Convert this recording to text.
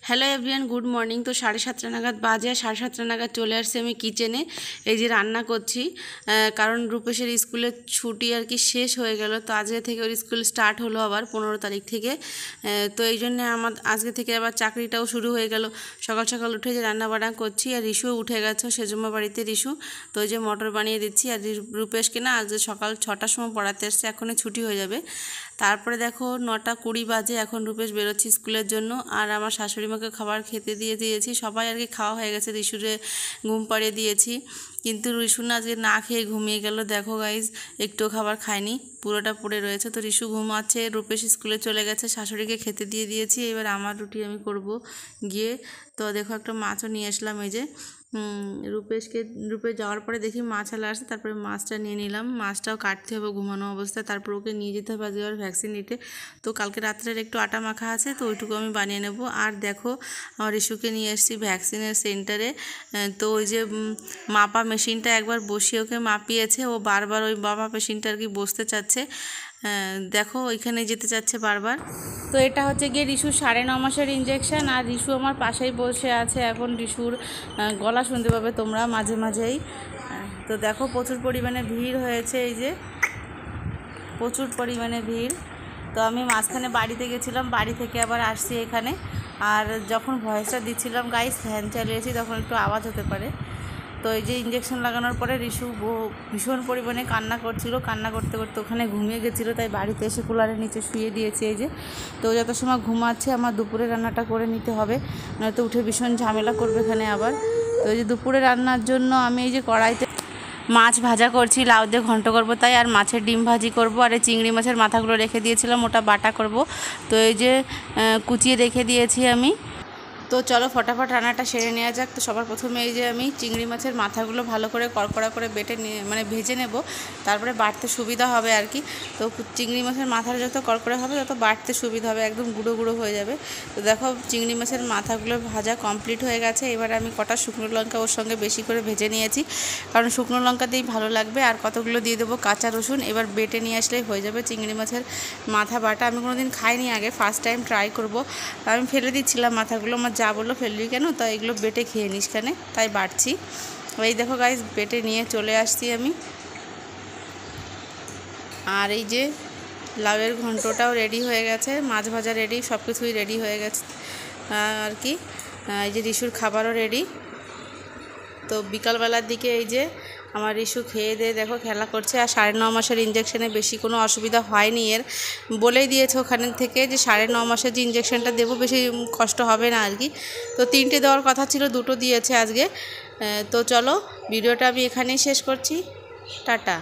Hello everyone, good morning. তো 7:30 নাগাদ বাজে, 7:30 নাগাদ চলে আসছি আমি কিচেনে। এই যে রান্না করছি, কারণ রূপেশের স্কুলের ছুটি আর কি শেষ হয়ে গেল। তো আজকে থেকে ওর স্কুল স্টার্ট হলো আবার 15 তারিখ থেকে। তো এই জন্যে আমার আজকে থেকে আবার চাকরিটাও শুরু হয়ে গেল। সকাল সকাল উঠে যে রান্না বান্না করছি, আর রিশুও উঠে গেছে, সেজম্মা বাড়িতে রিশু। তো ওই যে মটর বানিয়ে দিচ্ছি। আর রূপেশকে না আজকে সকাল 6টার সময় পড়াতে আসছে, এখনই ছুটি হয়ে যাবে। তারপরে দেখো 9:20 বাজে, এখন রূপেশ বেরোচ্ছি স্কুলের জন্য। আর আমার শাশুড়ি মাকে খাবার খেতে দিয়েছি, সবাই আর কি খাওয়া হয়ে গেছে। রিশুরে ঘুম পাড়িয়ে দিয়েছি, কিন্তু রিশু না আজকে না খেয়ে ঘুমিয়ে গেল। দেখো গাইজ, একটু খাবার খায়নি, পুরোটা পড়ে রয়েছে। তো রিশু ঘুমাচ্ছে, রূপেশ স্কুলে চলে গেছে, শাশুড়িকে খেতে দিয়ে দিয়েছি। এবার আমার রুটি আমি করব গিয়ে। তো দেখো একটা মাছও নিয়ে আসলাম। এই যে রূপেশ যাওয়ার পরে দেখি মাছ আলা আসছে, তারপরে মাছটা নিয়ে নিলাম। মাছটাও কাটতে হবে ঘুমানো অবস্থায়, তারপর ওকে নিয়ে যেতে হবে আজকে ভ্যাকসিন নিতে। তো কালকে রাত্রের একটু আটা মাখা আছে, তো ওইটুকু আমি বানিয়ে নেব। আর দেখো আমার রিশুকে নিয়ে এসেছি ভ্যাকসিনের সেন্টারে। তো ওই যে মাপা মেশিনটা একবার বসিয়ে ওকে মাপিয়েছে, ও বারবার ওই মাপা মেশিনটা আর কি বসতে চাচ্ছে। দেখো ওইখানে যেতে চাচ্ছে বারবার। তো এটা হচ্ছে গিয়ে রিশুর 9.5 মাসের ইঞ্জেকশন। আর রিশু আমার পাশেই বসে আছে, এখন রিশুর গলা শুনতে পাবে তোমরা মাঝে মাঝেই। তো দেখো প্রচুর পরিমাণে ভিড় হয়েছে, এই যে প্রচুর পরিমাণে ভিড়। তো আমি মাঝখানে বাড়িতে গেছিলাম, বাড়ি থেকে আবার আসছি এখানে। আর যখন ভয়েসটা দিচ্ছিলাম গাইস, ফ্যান চালিয়েছি, তখন একটু আওয়াজ হতে পারে। তো এই যে ইঞ্জেকশন লাগানোর পরে রিশু ভীষণ পরিমাণে কান্না করছিল, কান্না করতে করতে ওখানে ঘুমিয়ে গেছিলো, তাই বাড়িতে এসে কুলারের নিচে শুয়ে দিয়েছি। এই যে তো যত সময় ঘুমাচ্ছে আমার দুপুরে রান্নাটা করে নিতে হবে, নয়তো উঠে ভীষণ ঝামেলা করবে এখানে আবার। তো এই যে দুপুরে রান্নার জন্য আমি এই যে কড়াইতে মাছ ভাজা করছি, লাউ দিয়ে ঘন্ট করবো তাই। আর মাছের ডিম ভাজি করব। আর এই চিংড়ি মাছের মাথাগুলো রেখে দিয়েছিলাম, ওটা বাটা করব। তো এই যে কুচিয়ে রেখে দিয়েছি আমি। তো চলো ফটাফট রান্নাটা সেরে নেওয়া যাক। তো সবার প্রথমে এই যে আমি চিংড়ি মাছের মাথাগুলো ভালো করে কড়কড়া করে বেটে নিয়ে ভেজে নেব, তারপরে বাটতে সুবিধা হবে আর কি। তো চিংড়ি মাছের মাথাটা যত কড়কড়া হবে তত বাটতে সুবিধা হবে, একদম গুঁড়ো গুঁড়ো হয়ে যাবে। তো দেখো চিংড়ি মাছের মাথাগুলো ভাজা কমপ্লিট হয়ে গেছে। এবার আমি কটা শুকনো লঙ্কা ওর সঙ্গে বেশি করে ভেজে নিয়েছি, কারণ শুকনো লঙ্কা দিয়েই ভালো লাগবে। আর কতগুলো দিয়ে দেবো কাঁচা রসুন। এবার বেটে নিয়ে আসলেই হয়ে যাবে চিংড়ি মাছের মাথা বাটা। আমি কোনো দিন খাইনি আগে, ফার্স্ট টাইম ট্রাই করব। আমি ফেলে দিচ্ছিলাম মাথাগুলো, আমার যা বললো ফেললি কেন, তাই এগুলো বেটে খেয়ে নিস কেন, তাই বাটছি। এই দেখো গাইস, বেটে নিয়ে চলে আসছি আমি। আর এই যে লাউয়ের ঘন্টটাও রেডি হয়ে গেছে, মাছ ভাজা রেডি, সব কিছুই রেডি হয়ে গেছে আর কি। এই যে রিশুর খাবারও রেডি। তো বিকালবেলার দিকে এই যে আমার রিশু খেয়ে দিয়ে দেখো খেলা করছে। আর 9.5 মাসের ইঞ্জেকশনে বেশি কোনো অসুবিধা হয়নি এর, বলেই দিয়েছে ওখানে থেকে যে 9.5 মাসের যে ইঞ্জেকশনটা দেবো বেশি কষ্ট হবে না আর কি। তো 3টে দেওয়ার কথা ছিল, 2টো দিয়েছে আজকে। তো চলো ভিডিওটা আমি এখানেই শেষ করছি, টাটা।